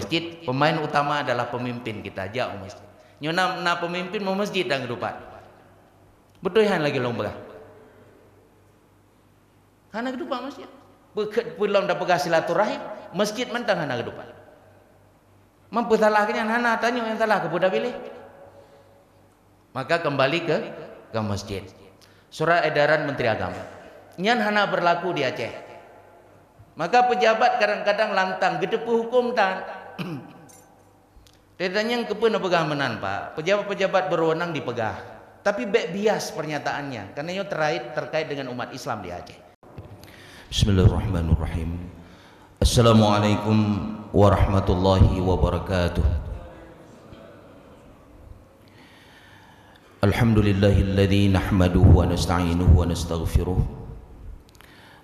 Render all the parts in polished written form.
masjid, pemain utama adalah pemimpin kita jauh masjid. Nyona na pemimpin mau masjid dan kedupat. Betul han lagi lomba. Hana kedupat masjid. Belum dapat pegang silaturahim, masjid mentang hana kedupat. Mampu salahnya hana tanya yang salah kepada pilih. Maka kembali ke masjid. Surat edaran Menteri Agama. Nyan hana berlaku di Aceh. Maka pejabat kadang-kadang lantang gedepu hukum tan. Tetanya yang kepena pegang menan pak. Pejabat-pejabat berwenang dipegang. Tapi bias pernyataannya. Karena itu terkait dengan umat Islam di Aceh. Bismillahirrahmanirrahim. Assalamualaikum warahmatullahi wabarakatuh. Alhamdulillahilladzi nahmaduhu wa nasta'inuhu wa nastaghfiruh.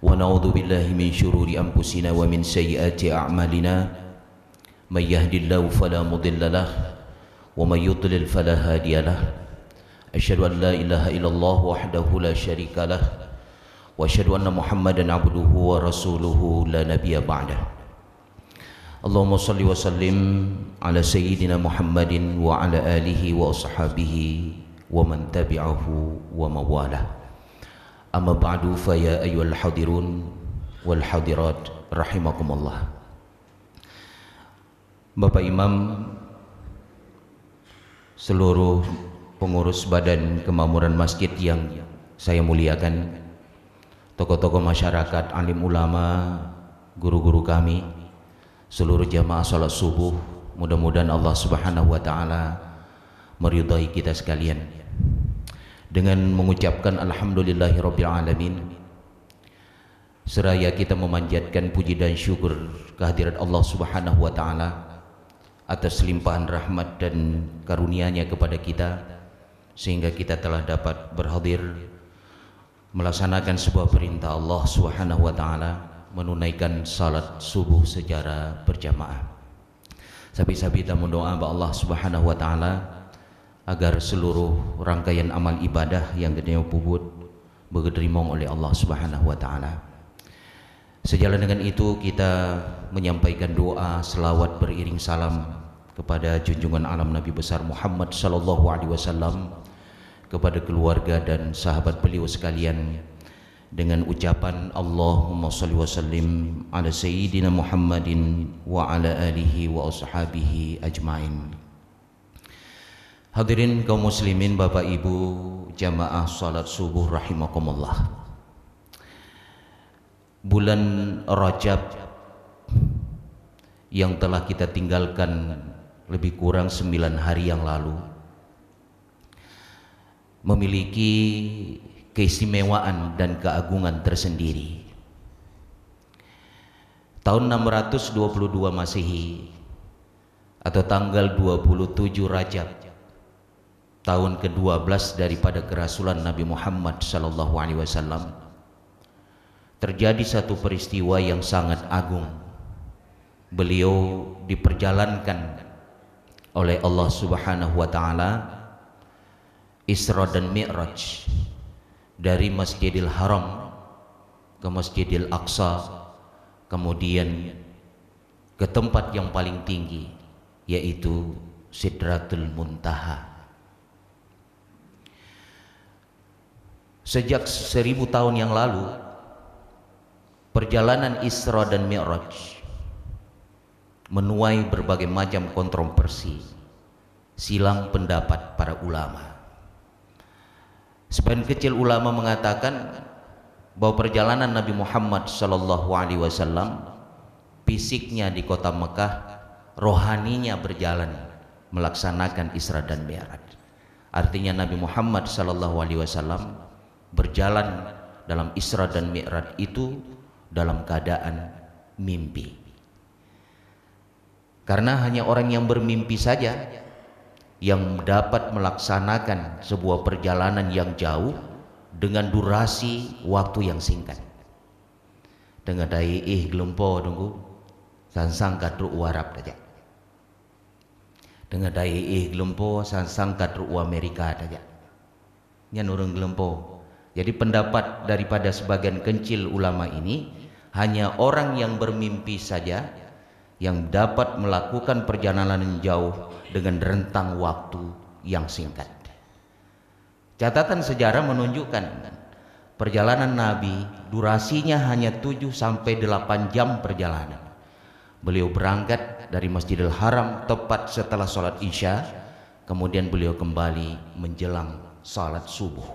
ونعوذ بالله من شرور أنفسنا ومن سيئات أعمالنا من يهد الله فلا مضل له ومن يضلل فلا هادي له أشهد أن لا إله إلا الله وحده لا شريك له وأشهد أن محمدا عبده ورسوله لا نبي بعده اللهم صل وسلم على سيدنا محمد وعلى آله وأصحابه ومن تبعه ومن والاه Amma ba'du fa ya ayyuhal hadirun wal hadirat rahimakumullah. Bapak Imam, seluruh pengurus Badan Kemakmuran Masjid yang saya muliakan, tokoh-tokoh masyarakat, alim ulama, guru-guru kami, seluruh jamaah salat subuh, mudah-mudahan Allah Subhanahu wa taala meridai kita sekalian. Dengan mengucapkan alhamdulillahirabbil alamin, seraya kita memanjatkan puji dan syukur kehadirat Allah Subhanahu wa taala atas limpahan rahmat dan karunia-Nya kepada kita, sehingga kita telah dapat berhadir melaksanakan sebuah perintah Allah Subhanahu wa taala, menunaikan salat subuh secara berjamaah. Sabi-sabi kita mendoa kepada Allah Subhanahu wa taala agar seluruh rangkaian amal ibadah yang kita pubut diterima oleh Allah Subhanahu wa taala. Sejalan dengan itu kita menyampaikan doa selawat beriring salam kepada junjungan alam Nabi besar Muhammad sallallahu alaihi wasallam, kepada keluarga dan sahabat beliau sekalian, dengan ucapan Allahumma shalli wa sallim ala sayyidina Muhammadin wa ala alihi wa ashabihi ajmain. Hadirin kaum muslimin, Bapak Ibu jamaah salat subuh rahimakumullah. Bulan Rajab yang telah kita tinggalkan lebih kurang 9 hari yang lalu memiliki keistimewaan dan keagungan tersendiri. Tahun 622 Masehi atau tanggal 27 Rajab, tahun ke-12 daripada kerasulan Nabi Muhammad sallallahu alaihi wasallam, terjadi satu peristiwa yang sangat agung. Beliau diperjalankan oleh Allah Subhanahu wa taala Isra dan Mi'raj dari Masjidil Haram ke Masjidil Aqsa, kemudian ke tempat yang paling tinggi, yaitu Sidratul Muntaha. Sejak 1000 tahun yang lalu, perjalanan Isra dan Mi'raj menuai berbagai macam kontroversi, silang pendapat para ulama. Sebagian kecil ulama mengatakan bahwa perjalanan Nabi Muhammad sallallahu alaihi wasallam fisiknya di kota Mekah, rohaninya berjalan melaksanakan Isra dan Mi'raj. Artinya Nabi Muhammad sallallahu alaihi wasallam berjalan dalam Isra dan Mi'raj itu dalam keadaan mimpi. Karena hanya orang yang bermimpi saja yang dapat melaksanakan sebuah perjalanan yang jauh dengan durasi waktu yang singkat. Dengan dai gelempo tunggu sansang kadru warap saja. Dengan dai gelempo sansang kadru Amerika saja. Nya nurung gelempo. Jadi pendapat daripada sebagian kecil ulama ini, hanya orang yang bermimpi saja yang dapat melakukan perjalanan jauh dengan rentang waktu yang singkat. Catatan sejarah menunjukkan perjalanan Nabi durasinya hanya 7 sampai 8 jam perjalanan. Beliau berangkat dari Masjidil Haram tepat setelah sholat Isya, kemudian beliau kembali menjelang sholat subuh.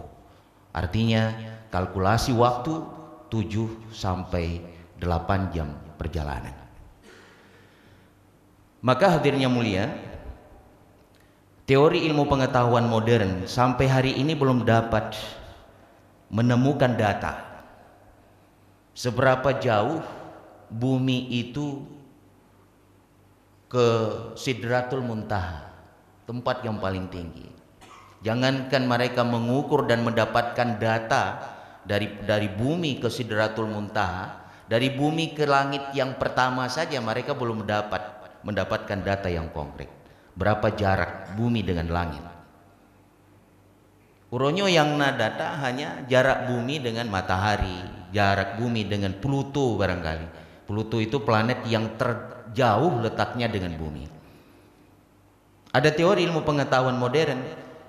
Artinya kalkulasi waktu 7 sampai 8 jam perjalanan. Maka hadirnya mulia, teori ilmu pengetahuan modern sampai hari ini belum dapat menemukan data seberapa jauh bumi itu ke Sidratul Muntaha, tempat yang paling tinggi. Jangankan mereka mengukur dan mendapatkan data dari bumi ke Sidratul Muntaha, dari bumi ke langit yang pertama saja mereka belum mendapatkan data yang konkret. Berapa jarak bumi dengan langit? Uronyo yang data hanya jarak bumi dengan matahari, jarak bumi dengan Pluto barangkali. Pluto itu planet yang terjauh letaknya dengan bumi. Ada teori ilmu pengetahuan modern,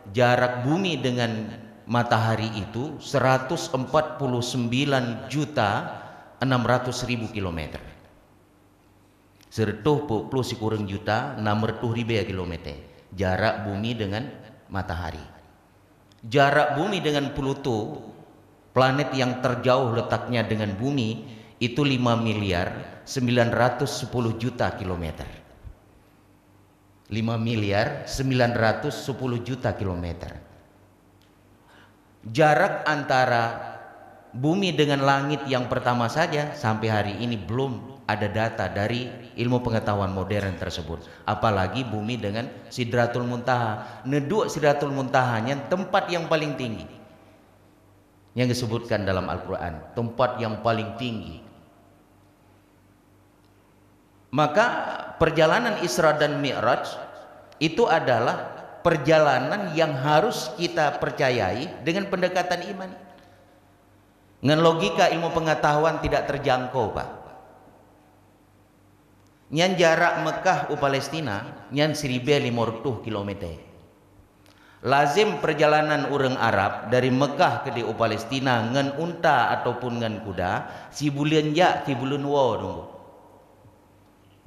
jarak bumi dengan matahari itu 149.600.000 kilometer. Sertuh plus kurang juta 600.000 kilometer jarak bumi dengan matahari. Jarak bumi dengan Pluto, planet yang terjauh letaknya dengan bumi, itu 5.910.000.000 kilometer. 5.910.000.000 kilometer. Jarak antara bumi dengan langit yang pertama saja sampai hari ini belum ada data dari ilmu pengetahuan modern tersebut, apalagi bumi dengan Sidratul Muntaha. Neduk Sidratul Muntahanya tempat yang paling tinggi yang disebutkan dalam Al-Quran, tempat yang paling tinggi. Maka perjalanan Isra dan Mi'raj itu adalah perjalanan yang harus kita percayai dengan pendekatan iman. Dengan logika ilmu pengetahuan tidak terjangkau, Pak. Nyan jarak Mekah u Palestina nyan 1.500 km. Lazim perjalanan orang Arab dari Mekah ke di Palestina ngan unta ataupun ngan kuda si bulan ja si bulan wo tunggu.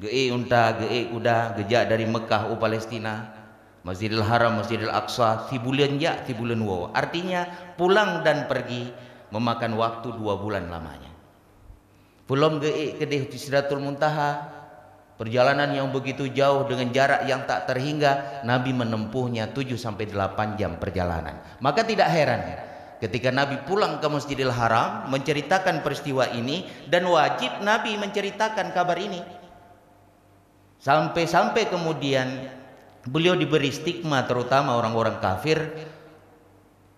Ge unta ge kuda gejak dari Mekah u Palestina, Masjidil Haram, Masjidil Aqsa si bulan ja si bulan wo. Artinya pulang dan pergi memakan waktu 2 bulan lamanya. Pulang ge ke di Sidratul Muntaha, perjalanan yang begitu jauh dengan jarak yang tak terhingga, Nabi menempuhnya 7 sampai 8 jam perjalanan. Maka tidak heran ketika Nabi pulang ke Masjidil Haram menceritakan peristiwa ini, dan wajib Nabi menceritakan kabar ini. Sampai-sampai kemudian beliau diberi stigma, terutama orang-orang kafir.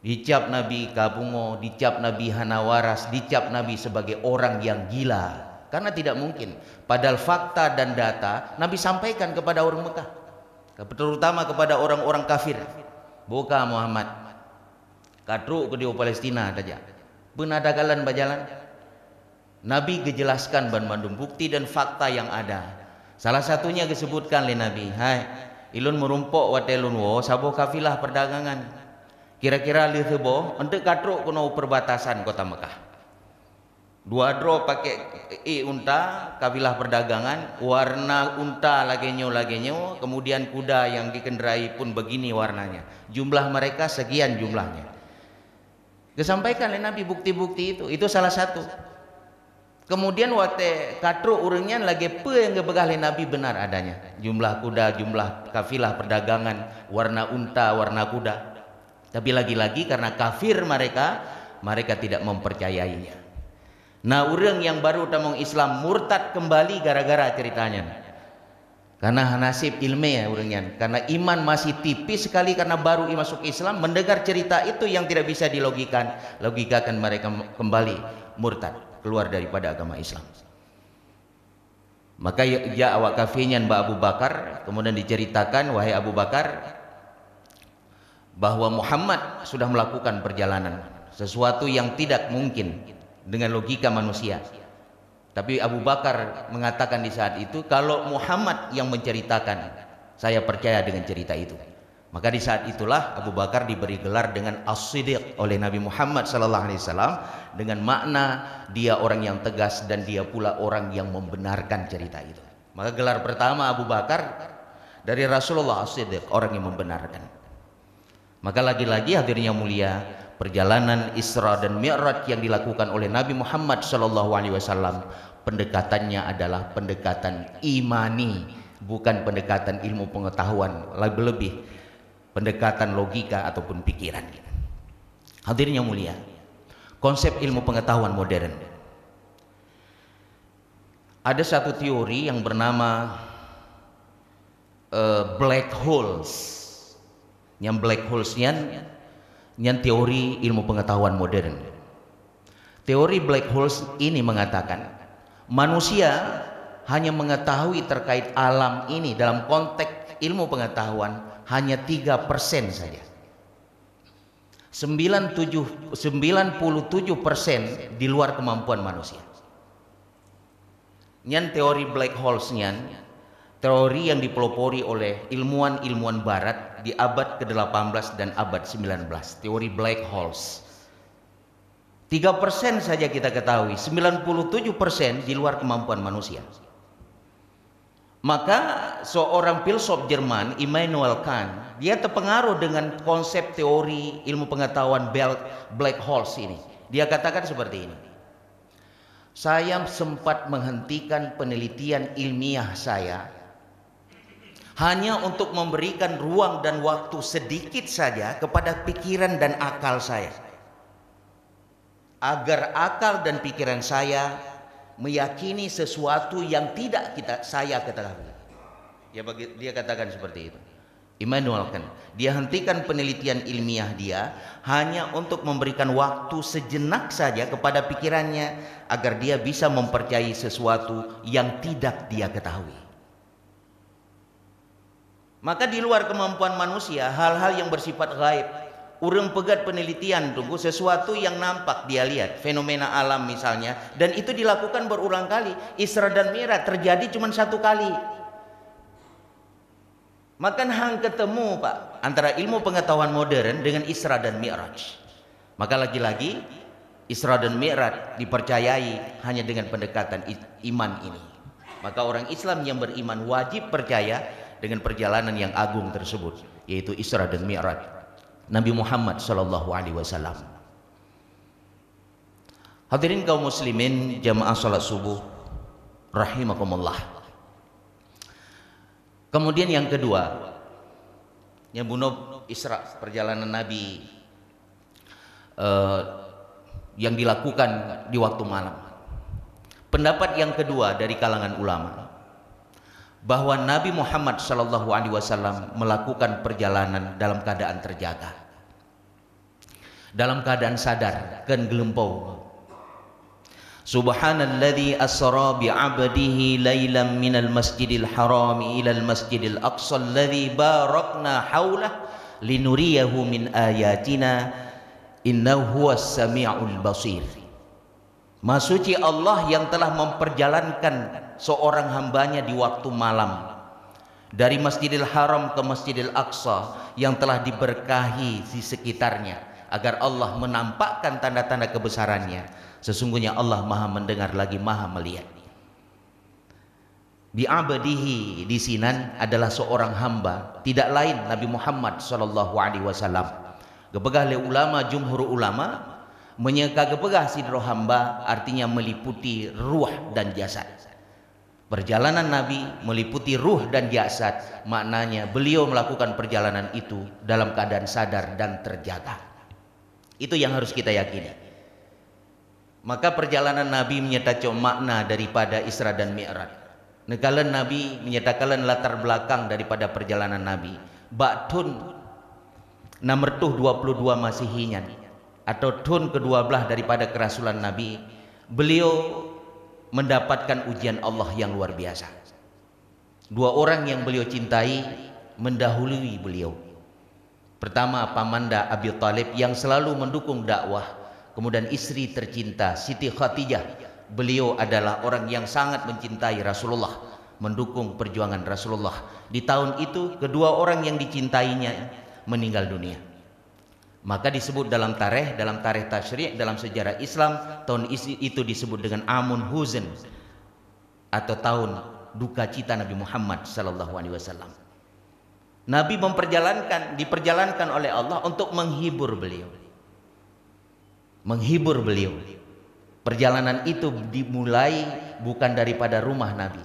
Dicap Nabi kabungo, dicap Nabi hanawaras, dicap Nabi sebagai orang yang gila. Karena tidak mungkin, padahal fakta dan data Nabi sampaikan kepada orang Mekah, terutama kepada orang-orang kafir. Buka Muhammad kadru ke di Palestina saja benadagalan bajalan. Nabi kejelaskan bandung bukti dan fakta yang ada. Salah satunya disebutkan oleh Nabi, hai ilun merumpok watelun wo sabo kafilah perdagangan, kira-kira li sebo untuk kadru kuno perbatasan kota Mekah. 2 dro pakai unta, kafilah perdagangan, warna unta lagenyo, kemudian kuda yang dikendarai pun begini warnanya. Jumlah mereka sekian jumlahnya. Disampaikan oleh Nabi bukti-bukti itu salah satu. Kemudian waktu katru urangnya lagi pe yang gebegah oleh Nabi benar adanya. Jumlah kuda, jumlah kafilah perdagangan, warna unta, warna kuda. Tapi lagi-lagi karena kafir mereka tidak mempercayainya. Nah, orang yang baru tamong Islam murtad kembali gara-gara ceritanya. Karena nasib ilmiah orangnya, karena iman masih tipis sekali karena baru masuk Islam, mendengar cerita itu yang tidak bisa logikakan mereka kembali murtad, keluar daripada agama Islam. Maka ya awak kafirnya Mbak Abu Bakar, kemudian diceritakan, wahai Abu Bakar, bahwa Muhammad sudah melakukan perjalanan, sesuatu yang tidak mungkin dengan logika manusia. Tapi Abu Bakar mengatakan di saat itu, kalau Muhammad yang menceritakan, saya percaya dengan cerita itu. Maka di saat itulah Abu Bakar diberi gelar dengan As-Siddiq oleh Nabi Muhammad SAW, dengan makna dia orang yang tegas dan dia pula orang yang membenarkan cerita itu. Maka gelar pertama Abu Bakar dari Rasulullah, As-Siddiq, orang yang membenarkan. Maka lagi-lagi hadirnya mulia, perjalanan Isra dan Mi'raj yang dilakukan oleh Nabi Muhammad SAW, pendekatannya adalah pendekatan imani, bukan pendekatan ilmu pengetahuan, lebih pendekatan logika ataupun pikiran. Hadirnya mulia, konsep ilmu pengetahuan modern. Ada satu teori yang bernama black holes. Yang black holes yang teori ilmu pengetahuan modern. Teori black holes ini mengatakan manusia hanya mengetahui terkait alam ini dalam konteks ilmu pengetahuan hanya 3% saja. 97% di luar kemampuan manusia. Nyan teori black holes teori yang dipelopori oleh ilmuwan-ilmuwan barat di abad ke-18 dan abad 19, teori black holes. 3% saja kita ketahui, 97% di luar kemampuan manusia. Maka seorang filsuf Jerman, Immanuel Kant, dia terpengaruh dengan konsep teori ilmu pengetahuan black holes ini. Dia katakan seperti ini: saya sempat menghentikan penelitian ilmiah saya hanya untuk memberikan ruang dan waktu sedikit saja kepada pikiran dan akal saya, agar akal dan pikiran saya meyakini sesuatu yang tidak saya ketahui. Dia katakan seperti itu. Immanuel Kant, dia hentikan penelitian ilmiah dia hanya untuk memberikan waktu sejenak saja kepada pikirannya agar dia bisa mempercayai sesuatu yang tidak dia ketahui. Maka di luar kemampuan manusia, hal-hal yang bersifat gaib, urang pegat penelitian tunggu sesuatu yang nampak dia lihat, fenomena alam misalnya, dan itu dilakukan berulang kali. Isra dan Mi'raj terjadi cuma satu kali. Maka hang ketemu Pak antara ilmu pengetahuan modern dengan Isra dan Mi'raj. Maka lagi-lagi Isra dan Mi'raj dipercayai hanya dengan pendekatan iman ini. Maka orang Islam yang beriman wajib percaya dengan perjalanan yang agung tersebut, yaitu Isra dan Mi'raj Nabi Muhammad SAW. Hadirin kaum muslimin jamaah salat subuh rahimakumullah. Kemudian yang kedua, yang bunuh Isra, perjalanan Nabi yang dilakukan di waktu malam. Pendapat yang kedua dari kalangan ulama, bahwa Nabi Muhammad SAW melakukan perjalanan dalam keadaan terjaga, dalam keadaan sadar kan gelempau. Subhanalladzi asra bi'abdihi lailan minal masjidil harami ilal masjidil aqsa alladzi barakna haulah linuriyahu min ayatina innahu huwas sami'ul basir. Maha suci Allah yang telah memperjalankan seorang hambanya di waktu malam dari Masjidil Haram ke Masjidil Aqsa yang telah diberkahi di sekitarnya, agar Allah menampakkan tanda-tanda kebesarannya. Sesungguhnya Allah maha mendengar lagi maha melihat. Bi'abdihi di sinan adalah seorang hamba, tidak lain Nabi Muhammad SAW. Gepegah le ulama, jumhur ulama menyeka gepegah sidro hamba artinya meliputi ruh dan jasad. Perjalanan Nabi meliputi ruh dan jasad, maknanya beliau melakukan perjalanan itu dalam keadaan sadar dan terjaga. Itu yang harus kita yakini. Maka perjalanan Nabi menyatakan makna daripada Isra dan Mi'raj. Nekalan Nabi menyatakan latar belakang daripada perjalanan Nabi. Ba'tun nomor 22 Masihinya atau tun ke-12 daripada kerasulan Nabi, beliau mendapatkan ujian Allah yang luar biasa. Dua orang yang beliau cintai mendahului beliau. Pertama pamanda Abi Thalib yang selalu mendukung dakwah, kemudian istri tercinta Siti Khadijah beliau adalah orang yang sangat mencintai Rasulullah, mendukung perjuangan Rasulullah. Di tahun itu kedua orang yang dicintainya meninggal dunia. Maka disebut dalam tarikh tasyri', dalam sejarah Islam, tahun itu disebut dengan Amun Huzn, atau tahun duka cita Nabi Muhammad sallallahu alaihi wasallam. Nabi diperjalankan oleh Allah untuk menghibur beliau. Menghibur beliau. Perjalanan itu dimulai bukan daripada rumah Nabi.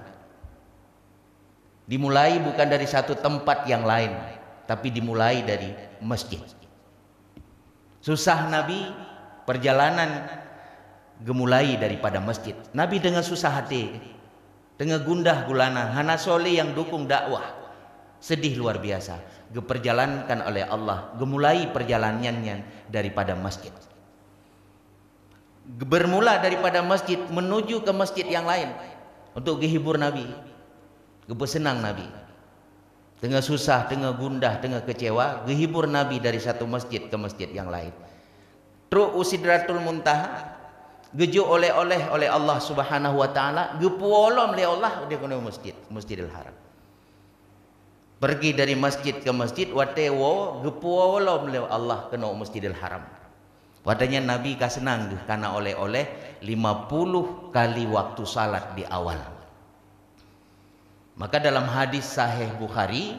Dimulai bukan dari satu tempat yang lain, tapi dimulai dari masjid. Susah Nabi, perjalanan gemulai daripada masjid. Nabi dengan susah hati, dengan gundah gulana, hana soleh yang dukung dakwah. Sedih luar biasa, diperjalankan oleh Allah, gemulai perjalanannya daripada masjid. Bermula daripada masjid menuju ke masjid yang lain untuk menghibur Nabi, bersenang Nabi. Dengan susah, dengan gundah, dengan kecewa, menghibur Nabi dari satu masjid ke masjid yang lain. Terus Sidratul Muntaha, gejo oleh Allah Subhanahu wa taala, gepuolom oleh Allah dia kena Masjidil Haram. Pergi dari masjid ke masjid, watewo gepuolom oleh Allah kena Masjidil Haram. Wadanya Nabi kasenang karena oleh 50 kali waktu salat di awal. Maka dalam hadis Sahih Bukhari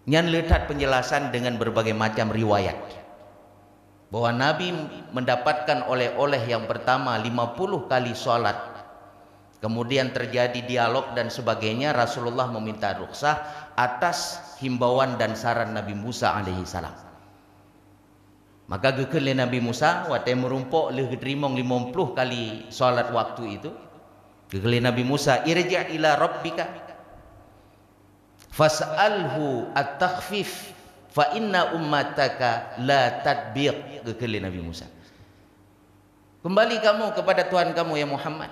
nyan letak penjelasan dengan berbagai macam riwayat bahwa Nabi mendapatkan oleh-oleh yang pertama 50 kali salat. Kemudian terjadi dialog dan sebagainya. Rasulullah meminta rukhsah atas himbauan dan saran Nabi Musa alaihi salam. Maka gekele Nabi Musa watai merumpuk leh gerimong 50 kali salat waktu itu. Gekele Nabi Musa, irji' ila rabbika fas'alhu at-takhfif fa inna ummataka la tadbiq. Gekele Nabi Musa, kembali kamu kepada Tuhan kamu ya Muhammad,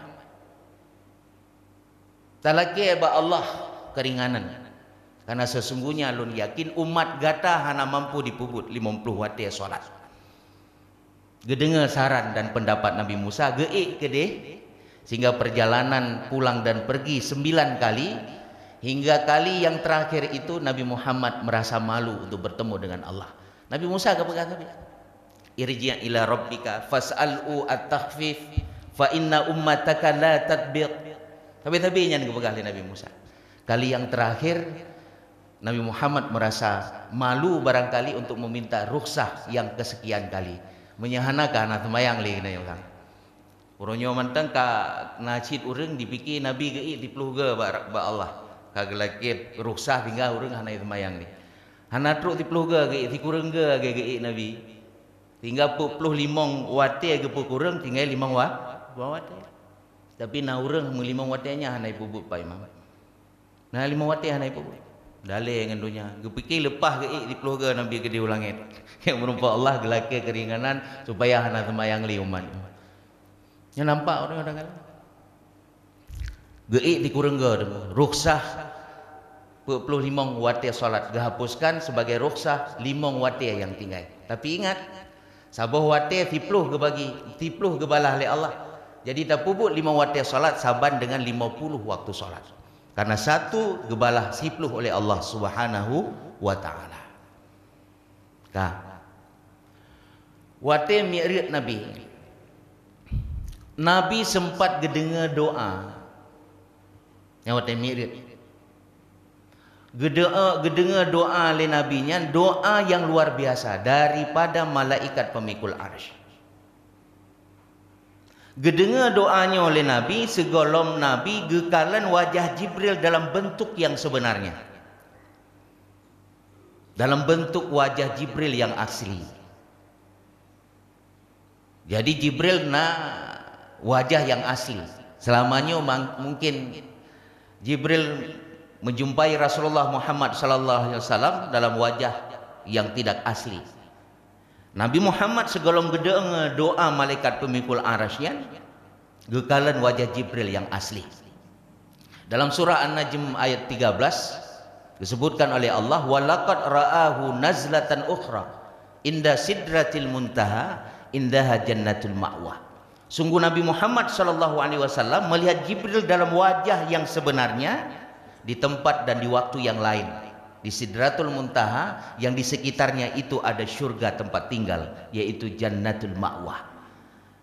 talaki ba Allah keringanan, karena sesungguhnya lun yakin umat gata hana mampu dipubut 50 wate salat. Gedengar saran dan pendapat Nabi Musa, geik kedeh, sehingga perjalanan pulang dan pergi 9 kali, hingga kali yang terakhir itu Nabi Muhammad merasa malu untuk bertemu dengan Allah. Nabi Musa kata, irji' ila rabbika fas'alhu at-takhfif fa inna ummataka la tadbiq. Tapi yang kepegali Nabi Musa. Kali yang terakhir Nabi Muhammad merasa malu barangkali untuk meminta rukhsah yang kesekian kali. Menyahanakan anak mayang li kena yang. Uronyo mantang ka nacid urang dipikir Nabi gei dipluga ba Allah. Kagelakit rukhsah tinggal urang hana itu mayang ni. Hana truk dipluga gei dikurang ge gei Nabi. Tinggal 45 wate ge kurang tinggal 5 wate. Tapi na urang 5 watenya hana ipubut pa imam. Nah 5 wate hana ipubut. Daleh dengan dunia. Gepikir lepas ke di keluarga Nabi ke di ulangit. Yang merupakan Allah gelake keringanan supaya hana semayang li umat. Yang nampak orang-orang kan. Geik di kurangga rukhsah 25 wate salat gahapuskan sebagai rukhsah 5 wate yang tinggal. Tapi ingat, sabah wate tipluh ke bagi, tipluh ke balah oleh Allah. Jadi tak puput 5 wate salat saban dengan 50 waktu salat. Karena satu gebalah sipluh oleh Allah Subhanahu wa taala. Ka. Wate mi'raj Nabi. Nabi sempat gedengar doa. Yang wate mi'raj. Gedengar doa oleh nabinya, doa yang luar biasa daripada malaikat pemikul arsy. Gedengar doanya oleh Nabi, segolom Nabi gekalan wajah Jibril dalam bentuk yang sebenarnya. Dalam bentuk wajah Jibril yang asli. Jadi Jibril wajah yang asli. Selamanya mungkin Jibril menjumpai Rasulullah Muhammad sallallahu alaihi wasallam dalam wajah yang tidak asli. Nabi Muhammad segolong gedengar doa malaikat pemikul arasyan gekalan wajah Jibril yang asli. Dalam surah An-Najm ayat 13 disebutkan oleh Allah, walaqad ra'ahu nazlatan ukhra inda sidratil muntaha indaha jannatul ma'wa Sungguh Nabi Muhammad SAW melihat Jibril dalam wajah yang sebenarnya di tempat dan di waktu yang lain, di Sidratul Muntaha, yang di sekitarnya itu ada surga tempat tinggal, yaitu Jannatul Ma'wah.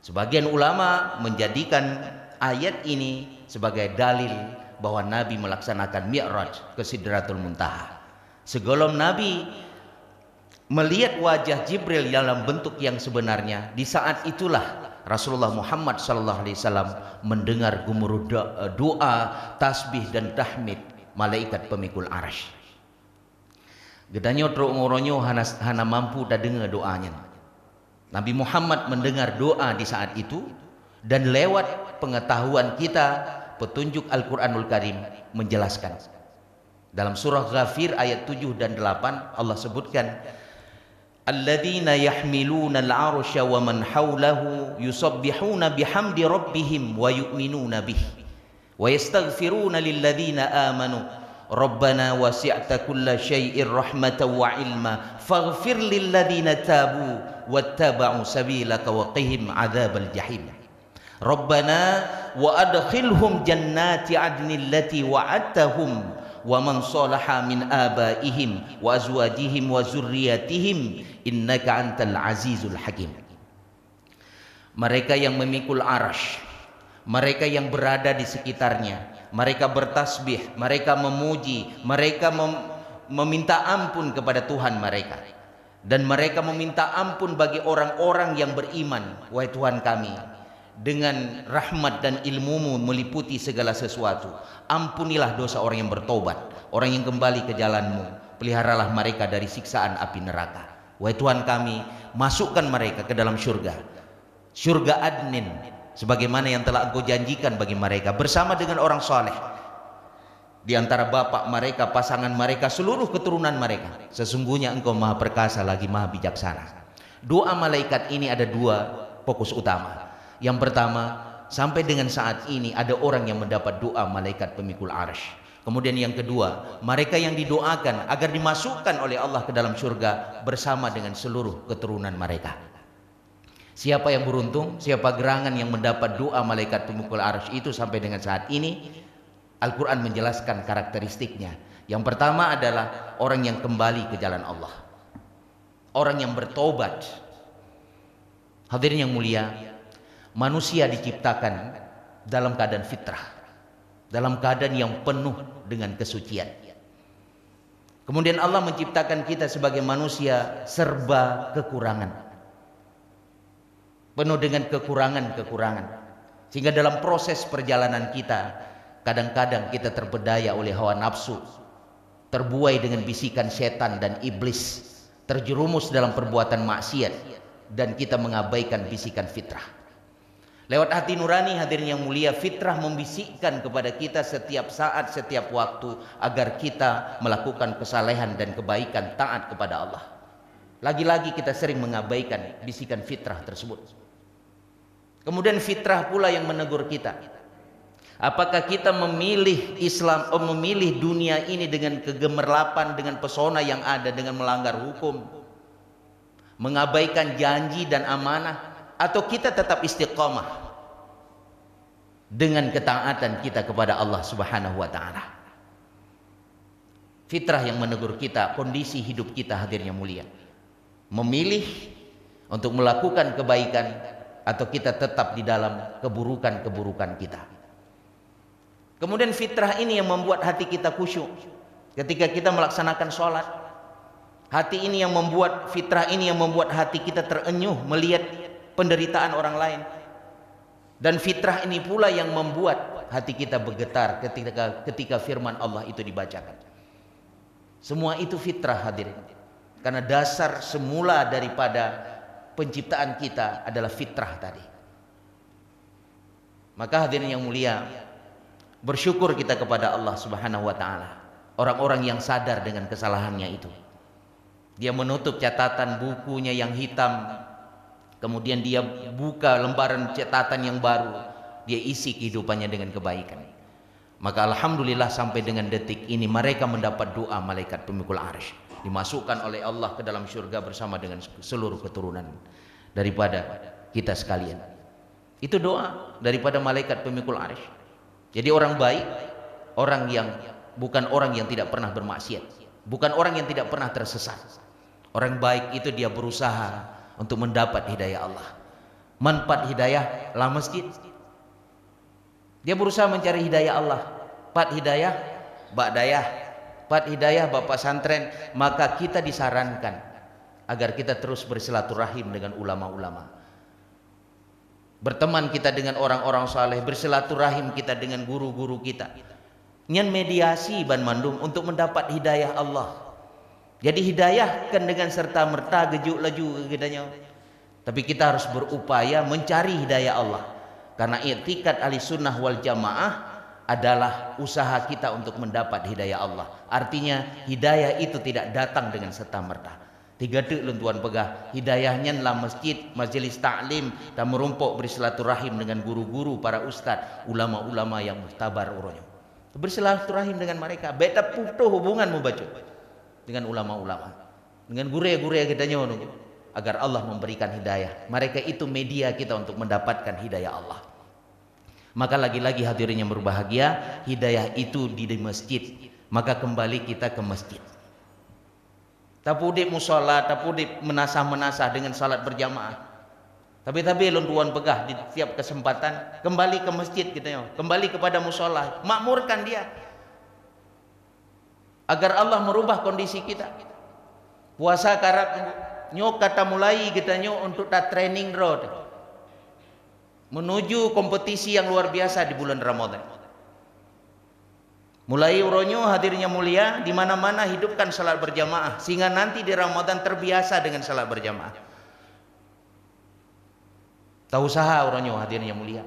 Sebagian ulama menjadikan ayat ini sebagai dalil bahwa Nabi melaksanakan Mi'raj ke Sidratul Muntaha. Sebelum Nabi melihat wajah Jibril dalam bentuk yang sebenarnya, di saat itulah Rasulullah Muhammad SAW mendengar gemuruh doa, tasbih dan tahmid malaikat pemikul arasy. Gedanyo tro ngoronyo hana mampu dah dengar doanya. Nabi Muhammad mendengar doa di saat itu, dan lewat pengetahuan kita, petunjuk Al-Quranul Karim menjelaskan. Dalam surah Ghafir ayat 7 dan 8 Allah sebutkan, alladzina yahmiluna al-'arsya wa man hawlahu yusabbihuna bihamdi rabbihim wa yu'minuna bihi wa yastaghfiruna lilladzina amanu rabbana wasi'ta kulla syai'ir rahmatan wa ilma faghfir lilladzina tabu wattaba'u sabilaka wa qihim 'adzabal jahim rabbana wa adkhilhum jannati 'adnin allati wa'adtahum wa man salaha min abaihim wa azwajihim wa zurriyatihim innaka antal azizul hakim. Mereka yang memikul arasy, mereka yang berada di sekitarnya, mereka bertasbih, mereka memuji, mereka meminta ampun kepada Tuhan mereka, dan mereka meminta ampun bagi orang-orang yang beriman. Wahai Tuhan kami, dengan rahmat dan ilmumu meliputi segala sesuatu, ampunilah dosa orang yang bertobat, orang yang kembali ke jalanmu, peliharalah mereka dari siksaan api neraka. Wahai Tuhan kami, masukkan mereka ke dalam surga, surga adnin, sebagaimana yang telah Engkau janjikan bagi mereka, bersama dengan orang saleh di antara bapak mereka, pasangan mereka, seluruh keturunan mereka. Sesungguhnya Engkau maha perkasa lagi maha bijaksana. Doa malaikat ini ada dua fokus utama. Yang pertama, sampai dengan saat ini ada orang yang mendapat doa malaikat pemikul arasy. Kemudian yang kedua, mereka yang didoakan agar dimasukkan oleh Allah ke dalam surga bersama dengan seluruh keturunan mereka. Siapa yang beruntung, siapa gerangan yang mendapat doa malaikat pemikul arasy itu sampai dengan saat ini, Al-Quran menjelaskan karakteristiknya. Yang pertama adalah orang yang kembali ke jalan Allah, orang yang bertobat. Hadirin yang mulia, manusia diciptakan dalam keadaan fitrah, dalam keadaan yang penuh dengan kesucian. Kemudian Allah menciptakan kita sebagai manusia serba kekurangan, penuh dengan kekurangan-kekurangan, sehingga dalam proses perjalanan kita kadang-kadang kita terpedaya oleh hawa nafsu, terbuai dengan bisikan setan dan iblis, terjerumus dalam perbuatan maksiat, dan kita mengabaikan bisikan fitrah. Lewat hati nurani, hadirin yang mulia, fitrah membisikkan kepada kita setiap saat, setiap waktu, agar kita melakukan kesalehan dan kebaikan, taat kepada Allah. Lagi-lagi kita sering mengabaikan bisikan fitrah tersebut. Kemudian fitrah pula yang menegur kita. Apakah kita memilih Islam, memilih dunia ini dengan kegemerlapan, dengan pesona yang ada, dengan melanggar hukum, mengabaikan janji dan amanah, atau kita tetap istiqamah dengan ketaatan kita kepada Allah Subhanahu wa taala? Fitrah yang menegur kita, kondisi hidup kita, hadirin yang mulia, memilih untuk melakukan kebaikan atau kita tetap di dalam keburukan-keburukan kita. Kemudian fitrah ini yang membuat hati kita khusyuk ketika kita melaksanakan sholat. Hati ini yang membuat, fitrah ini yang membuat hati kita terenyuh melihat penderitaan orang lain. Dan fitrah ini pula yang membuat hati kita bergetar ketika firman Allah itu dibacakan. Semua itu fitrah, hadirin. Karena dasar semula daripada penciptaan kita adalah fitrah tadi. Maka hadirin yang mulia, bersyukur kita kepada Allah Subhanahu wa taala. Orang-orang yang sadar dengan kesalahannya itu, dia menutup catatan bukunya yang hitam, kemudian dia buka lembaran catatan yang baru, dia isi kehidupannya dengan kebaikan. Maka alhamdulillah sampai dengan detik ini mereka mendapat doa malaikat pemikul arasy, dimasukkan oleh Allah ke dalam surga bersama dengan seluruh keturunan daripada kita sekalian. Itu doa daripada malaikat pemikul arsy. Jadi orang baik, orang yang bukan orang yang tidak pernah bermaksiat, bukan orang yang tidak pernah tersesat. Orang baik itu dia berusaha untuk mendapat hidayah Allah. Manfaat hidayah lah masjid. Dia berusaha mencari hidayah Allah. Pat hidayah, ba'dayah. Pat hidayah bapak santren. Maka kita disarankan agar kita terus bersilaturahim dengan ulama-ulama. Berteman kita dengan orang-orang saleh, bersilaturahim kita dengan guru-guru kita. Nyan mediasi ban mandum untuk mendapat hidayah Allah. Jadi hidayah kan dengan serta merta gejuk laju gedanya. Tapi kita harus berupaya mencari hidayah Allah. Karena i'tikad ahli sunnah wal jamaah adalah usaha kita untuk mendapat hidayah Allah. Artinya hidayah itu tidak datang dengan serta merta. Tiga dek lentuan pegah hidayahnya dalam masjid, majelis taklim dan merumpuk bersilaturahim dengan guru-guru, para ustadz, ulama-ulama yang muhtabar uronya. Bersilaturahim dengan mereka, beta putuh hubungan membaca dengan ulama-ulama, dengan guru-guru kita nyono, agar Allah memberikan hidayah. Mereka itu media kita untuk mendapatkan hidayah Allah. Maka lagi-lagi hadirin yang berbahagia, hidayah itu di masjid. Maka kembali kita ke masjid. Tapudip musola, tapudip menasah-menasah dengan salat berjamaah. Tapi luntuan pegah di tiap kesempatan kembali ke masjid kita, kembali kepada musola, makmurkan dia agar Allah merubah kondisi kita. Puasa karab nyok kata mulai kita nyok untuk tak training road menuju kompetisi yang luar biasa di bulan Ramadan. Mulai uronyo hadirnya mulia, di mana-mana hidupkan salat berjamaah sehingga nanti di Ramadan terbiasa dengan salat berjamaah. Tak usaha uronyo hadirnya mulia.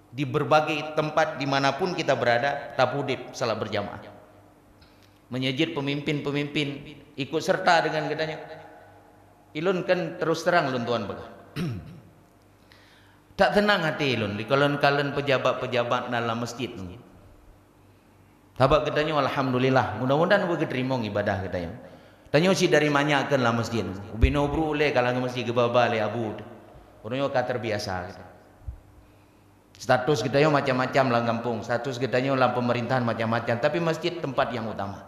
Di berbagai tempat dimanapun kita berada, tapudip salat berjamaah. Menyejid pemimpin-pemimpin ikut serta dengan gedanya. Ilun kan terus terang lun tuan begah. Tak tenang hati ilun di kalen-kalen pejabat-pejabat dalam masjid ni. Sahabat katanya alhamdulillah, mudah-mudahan kita terima ibadah katanya. Tanya si dari mana kan lah masjid. Ubino bro le kalau masjid gebaba le abud. Orangnya kata terbiasa. Status kita yo macam-macam lah kampung, status kita yo lah pemerintahan macam-macam, tapi masjid tempat yang utama.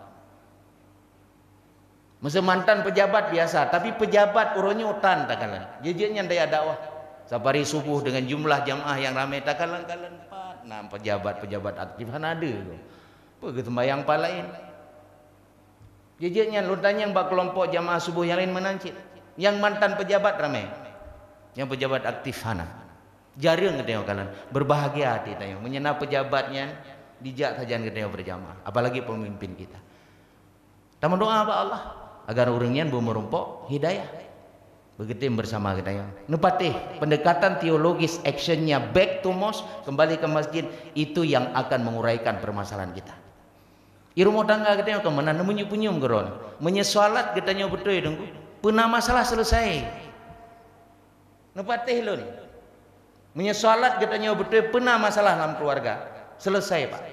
Masa mantan pejabat biasa, tapi pejabat orangnya utan takalan. Jejaknya daya dakwah. Sapari subuh dengan jumlah jamaah yang ramai takalan-kalan 4. Nah, pejabat-pejabat aktif kan ada. Begitu sembahyang palain. Jejaknya luntanya yang bak kelompok jamaah subuh yang lain menancit. Yang mantan pejabat ramai. Yang pejabat aktif hana. Jarang kita kalian berbahagia hati kita menyenang pejabatnya dijak saja kita berjamaah. Apalagi pemimpin kita. Kita doa apa Allah agar orangnya merumpok hidayah. Begitu bersama kita yang nepatih pendekatan teologis actionnya back to mosque, kembali ke masjid, itu yang akan menguraikan permasalahan kita. Irumah tangga kita yang kemana menyup-nyup geron, menyesalat kita yang betul dengku, pernah masalah selesai. Nepatih lun, menyesalat kita yang betul pernah masalah dalam keluarga selesai pak.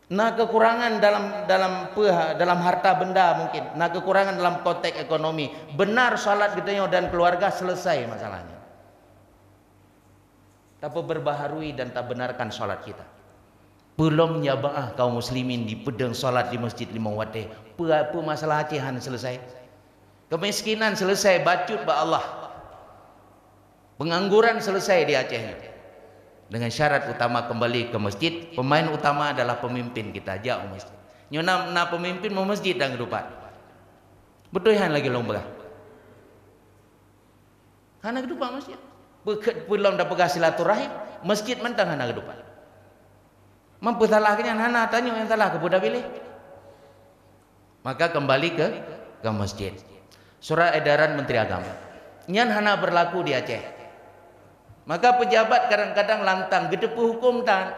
Nah kekurangan dalam harta benda mungkin, nah kekurangan dalam konteks ekonomi, benar salat kita dan keluarga selesai masalahnya. Tapi berbaharui dan tak benarkan salat kita. Belum nyabaah kaum muslimin di pedang salat di masjid lima waktu. Apa masalah acehan selesai? Kemiskinan selesai, bacut ba Allah. Pengangguran selesai di Aceh. Dengan syarat utama kembali ke masjid, pemain utama adalah pemimpin kita jauh masjid. Nyona na pemimpin mau masjid dan gerupat. Betul han lagi lomba. Hana gerupat masjid. Belum dah pegang silaturahim, masjid mentang hana gerupat. Mampu salahnya hana tanya yang salah kepada pilih. Maka kembali ke masjid. Surat edaran Menteri Agama. Nyan hana berlaku di Aceh. Maka pejabat kadang-kadang lantang gedepu hukum tan.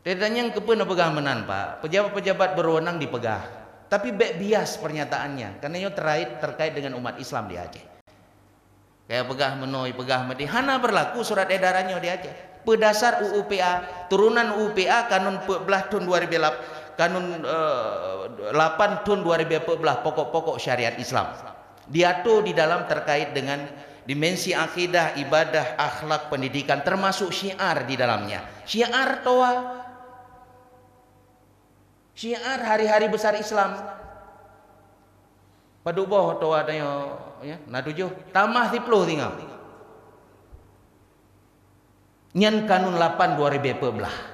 Tetanya yang kepena pegang menan pak. Pejabat-pejabat berwenang dipegah. Tapi bias pernyataannya. Karena itu terkait dengan umat Islam di Aceh. Kayak pegah menoi, pegah mati. Hana berlaku surat edarannya di Aceh. Berdasar UUPA, turunan UUPA Kanun 14 tahun 2008, Kanun 8 tahun 2014 pokok-pokok syariat Islam. Diatur di dalam terkait dengan dimensi akidah, ibadah, akhlak, pendidikan, termasuk syiar di dalamnya. Syiar toa, syiar hari-hari besar Islam. Paduboh toa dayo ya, na 7 tamah 10 tinggal. Nyan kanun 8 2014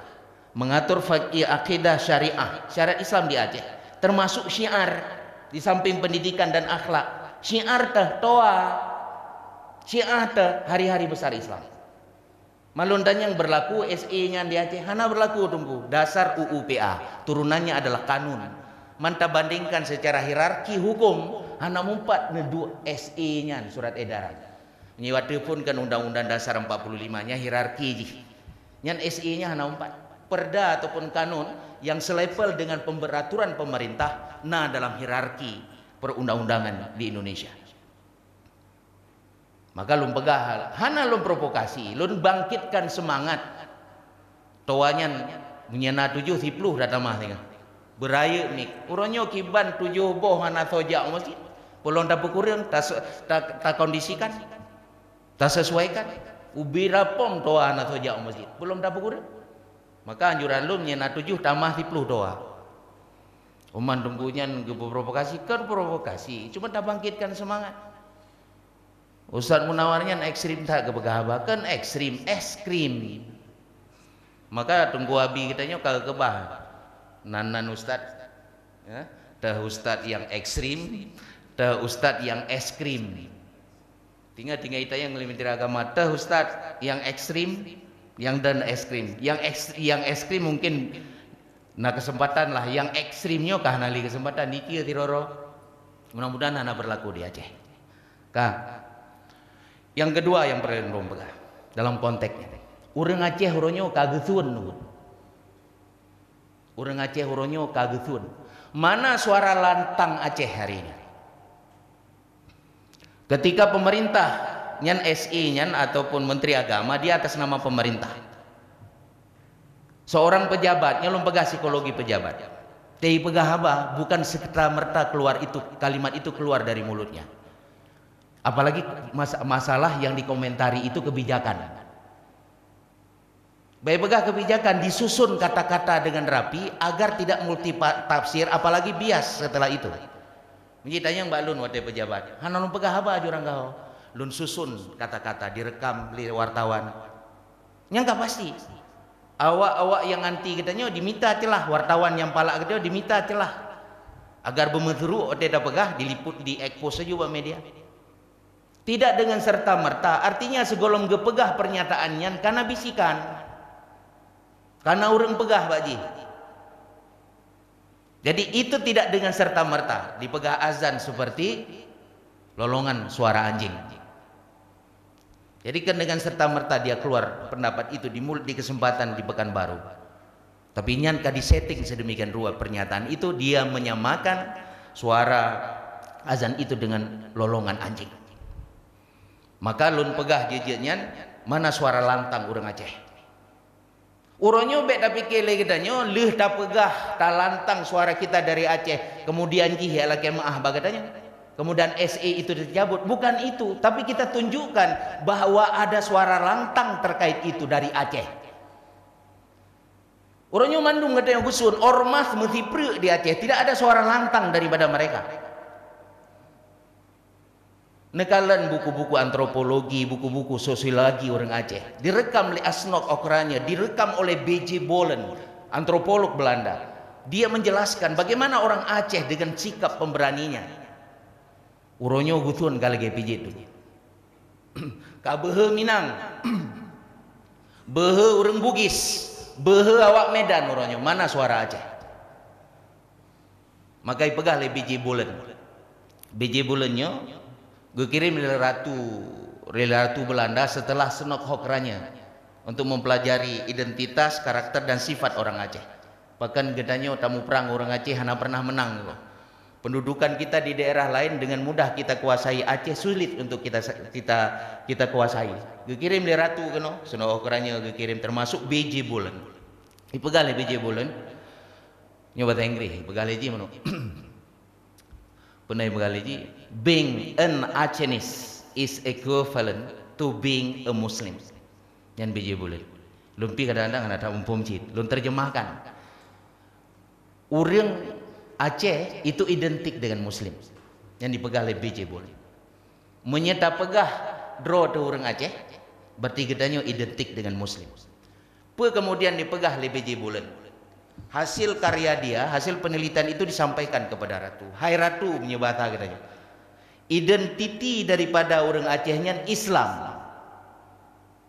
mengatur fakih akidah syariah, syariat Islam di Aceh, termasuk syiar di samping pendidikan dan akhlak. Syiar teh toa, syiar teh hari-hari besar Islam. Malundan yang berlaku SE-nya di Aceh, hana berlaku tunggu dasar UUPA, turunannya adalah kanun. Manta bandingkan secara hierarki hukum, hana mumpat nedu SE-nya surat edaran. Nyiwati pun kan undang-undang dasar 45-nya hierarki. Nyan SE-nya hana mumpat. Perda ataupun kanun yang selevel dengan pemberaturan pemerintah dalam hierarki perundang-undangan di Indonesia. Maka lum pegah hana lum provokasi, lum bangkitkan semangat toanyan menyena 7 10 datang mah tengah beraya mik uronyo kiban 7 boh hana soja masjid belum dapat kurang tak kondisikan tak sesuaikan ubira pom toa hana soja masjid belum dapat kurang. Maka anjuran lu nyena 7 tambah 10 doa. Uman tunggunya provokasi kan provokasi, cuma tak bangkitkan semangat. Ustaz Munawarnya ekstrim tak kebegah kan ekstrim es krim. Maka tunggu abi kitanya kagak kebah. Nanan ustaz ya, teh ustaz yang ekstrim, teh ustaz yang es krim. Tinggal kita yang ngelimiti agama teh ustaz yang ekstrim yang dan es krim, yang es krim mungkin nah kesempatan lah, yang ekstrimnya kah nali kesempatan dikir tiroro, mudah-mudahan anak berlaku di Aceh. Kah, yang kedua yang perlu pegang dalam konteksnya, urang Aceh huronyo kagetun, urang Aceh huronyo kagetun. Mana suara lantang Aceh hari ini? Ketika pemerintah nyan SI nyan ataupun menteri agama di atas nama pemerintah, seorang pejabatnya lom pegah psikologi pejabat tei pegah apa bukan serta merta keluar itu kalimat itu keluar dari mulutnya, apalagi masalah yang dikomentari itu kebijakan. Baik pegah kebijakan disusun kata-kata dengan rapi agar tidak multi tafsir apalagi bias setelah itu. Menjitanya Mbak Lun wadai pejabat hana lom pegah apa jurang kau lun susun kata-kata direkam oleh wartawan yang gak pasti awak-awak yang anti katanya diminta celah, wartawan yang palak katanya diminta celah agar bemeteru tidak pegah diliput di expose saja buat media, tidak dengan serta merta artinya segolong gepegah pernyataannya karena bisikan karena orang pegah Pak Ji. Jadi itu tidak dengan serta merta dipegah azan seperti lolongan suara anjing. Jadi kan dengan serta merta dia keluar pendapat itu di mulut di kesempatan di Pekanbaru. Tapi nyanka disetting sedemikian rupa pernyataan itu dia menyamakan suara azan itu dengan lolongan anjing. Maka lun pegah jejetnya mana suara lantang urang Aceh. Uronyo bek tapi kele katanya leh tak pegah tak lantang suara kita dari Aceh. Kemudian ki ala kemaah bagatanya. Kemudian SE itu dicabut, bukan itu, tapi kita tunjukkan bahwa ada suara lantang terkait itu dari Aceh. Orangnya mandung katanya gusun, ormas methipre di Aceh, tidak ada suara lantang daripada mereka. Nekalan buku-buku antropologi, buku-buku sosiologi orang Aceh, direkam oleh Asnok Okranya, direkam oleh B.J. Bolen, antropolog Belanda. Dia menjelaskan bagaimana orang Aceh dengan sikap pemberaninya. Uronyo gusun galage pijit tu. Kabehe Minang, behe urang Bugis, behe awak Medan uronyo. Mana suara Aceh? Maka ipegah le BJ Bulen. BJ Bulennya gue kirim ratu Belanda setelah senok hokranya untuk mempelajari identitas, karakter dan sifat orang Aceh. Bahkan gedanya tamu perang orang Aceh hana pernah menang. Pendudukan kita di daerah lain dengan mudah kita kuasai, Aceh sulit untuk kita kuasai. Gue kirim le ratu keno, senok hokranya gue kirim termasuk BJ Bulen. Ipegal le BJ Bulen. Nyoba Inggris, ipegal le ji mano. Pernah ipegal le ji, being an Acehnese is equivalent to being a Muslim. Yang biji boleh. Lumpi kadang-kadang ada umpum cit. Lun terjemahkan. Orang Aceh itu identik dengan Muslim. Yang dipegang oleh biji boleh. Menyata pegah draw tu orang Aceh, berarti katanya identik dengan Muslim. Kemudian dipegah oleh biji bulan. Hasil karya dia, hasil penelitian itu disampaikan kepada Ratu. Hai Ratu, menyebata katanya. Identiti daripada orang Acehnya Islam.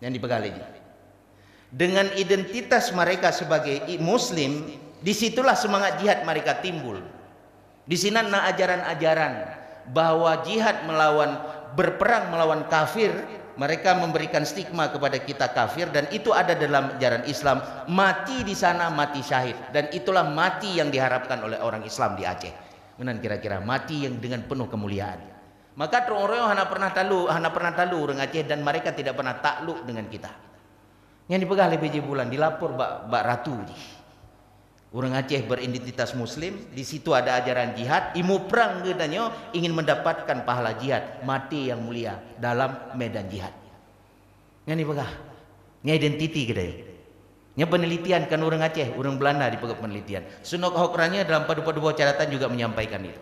Yang dipegang lagi. Dengan identitas mereka sebagai Muslim, disitulah semangat jihad mereka timbul. Di sini ada ajaran-ajaran bahwa jihad berperang melawan kafir, mereka memberikan stigma kepada kita kafir, dan itu ada dalam ajaran Islam. Mati di sana mati syahid, dan itulah mati yang diharapkan oleh orang Islam di Aceh. Menan kira-kira mati yang dengan penuh kemuliaan. Maka orang-orang hana pernah talu orang Aceh, dan mereka tidak pernah takluk dengan kita. Yang dipegang oleh PJ Bulan dilapor Mbak Ratu. Orang Aceh beridentitas Muslim, di situ ada ajaran jihad, imu perang katanya ingin mendapatkan pahala jihad, mati yang mulia dalam medan jihad. Yang dipegang, nya identiti katanya. Nya penelitian kan orang Aceh, orang Belanda dipegang penelitian. Sunok Hokranya dalam padu-padu catatan juga menyampaikan itu.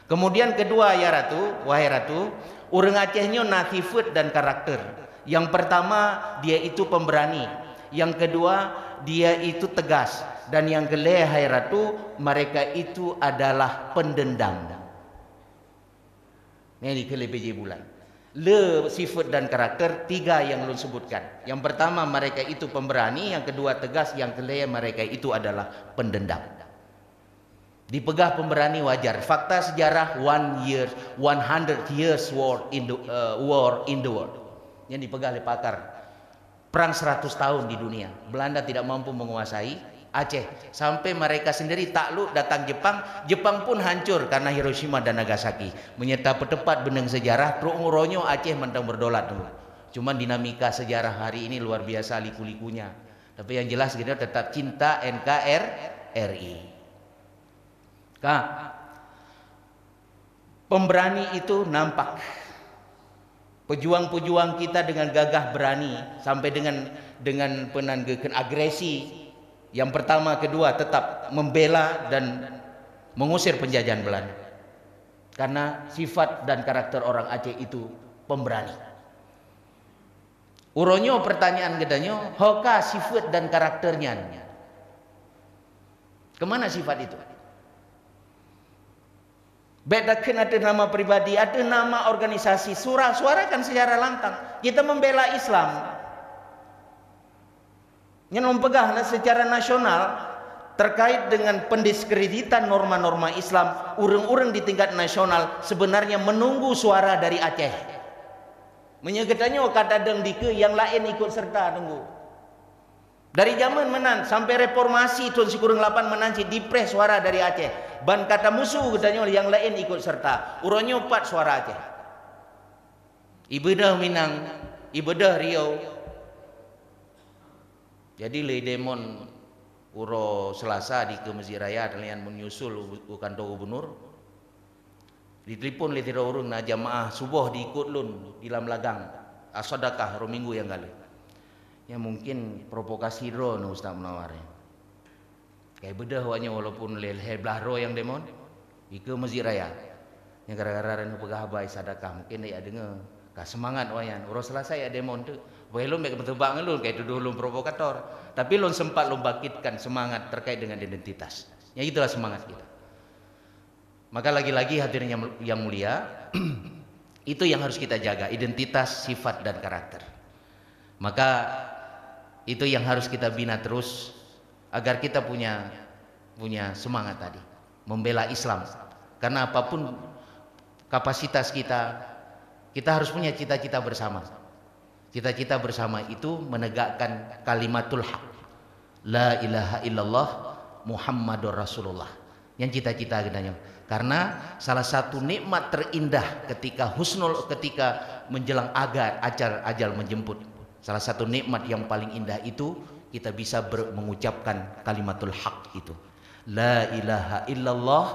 Kemudian kedua ya Ratu, wahai Ratu, orang Acehnya natifut dan karakter. Yang pertama dia itu pemberani, yang kedua dia itu tegas, dan yang kelima hai Ratu, mereka itu adalah pendendam. Ini kelima PJ Bulan. Le sifat dan karakter tiga yang lu sebutkan. Yang pertama mereka itu pemberani, yang kedua tegas, yang kelima mereka itu adalah pendendam. Dipegah pemberani wajar. Fakta sejarah 100 years war in the world. Yang dipegah oleh pakar. Perang 100 tahun di dunia. Belanda tidak mampu menguasai Aceh. Sampai mereka sendiri takluk datang Jepang. Jepang pun hancur karena Hiroshima dan Nagasaki. Menyerta petepat benang sejarah. Teruk-uronyo Aceh mentang berdolat dulu. Cuman dinamika sejarah hari ini luar biasa liku-likunya. Tapi yang jelas kita tetap cinta NKRI. Pemberani itu nampak. Pejuang-pejuang kita dengan gagah berani sampai dengan penanggakan agresi. Yang pertama, kedua tetap membela dan mengusir penjajahan Belanda. Karena sifat dan karakter orang Aceh itu pemberani. Uronyo pertanyaan katanya, hoka sifat dan karakternya. Kemana sifat itu? Bedakan ada nama pribadi, ada nama organisasi. Suarakan secara lantang. Kita membela Islam. Yang mempegang secara nasional terkait dengan pendiskreditan norma-norma Islam. Orang-orang di tingkat nasional sebenarnya menunggu suara dari Aceh. Menyegetanya kata deng dike yang lain ikut serta tunggu. Dari zaman menan sampai reformasi tahun sikurang 8 menanci dipres suara dari Aceh. Ban kata musuh katanya yang lain ikut serta. Uronyo 4 suara Aceh. Ibadah Minang, ibadah Riau. Jadi le demon uro Selasa di ke Masjid Raya kalian menyusul bukan do gubernur. Ditelepon le tira urun na jamaah subuh diikut lun di lam lagang. Sedekah ro minggu yang kali. Ya mungkin provokasi ro no Ustaz Munawar. Kayak bedah wanya walaupun lelhe belah ro yang demon di ke Masjid Raya. Yang gara-gara renu pegah baik sedekah mungkin dia dengar. Ka semangat wayan. Uro Selasa ya demon tu. Boleh lu mek betebak ngelun kayak tuduh lu provokator. Tapi lu sempat lu bangkitkan semangat terkait dengan identitas. Ya itulah semangat kita. Maka lagi-lagi hadirin yang mulia, itu yang harus kita jaga, identitas, sifat dan karakter. Maka itu yang harus kita bina terus agar kita punya semangat tadi, membela Islam. Karena apapun kapasitas kita harus punya cita-cita bersama. Cita-cita bersama itu menegakkan kalimatul haq. La ilaha illallah Muhammadur Rasulullah. Yang cita-cita katanya. Karena salah satu nikmat terindah ketika menjelang ajal menjemput. Salah satu nikmat yang paling indah itu kita bisa mengucapkan kalimatul haq itu. La ilaha illallah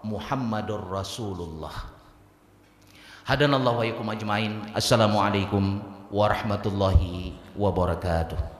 Muhammadur Rasulullah. Hadanallahu wa iyyakum ajmain. Assalamualaikum warahmatullahi wabarakatuh.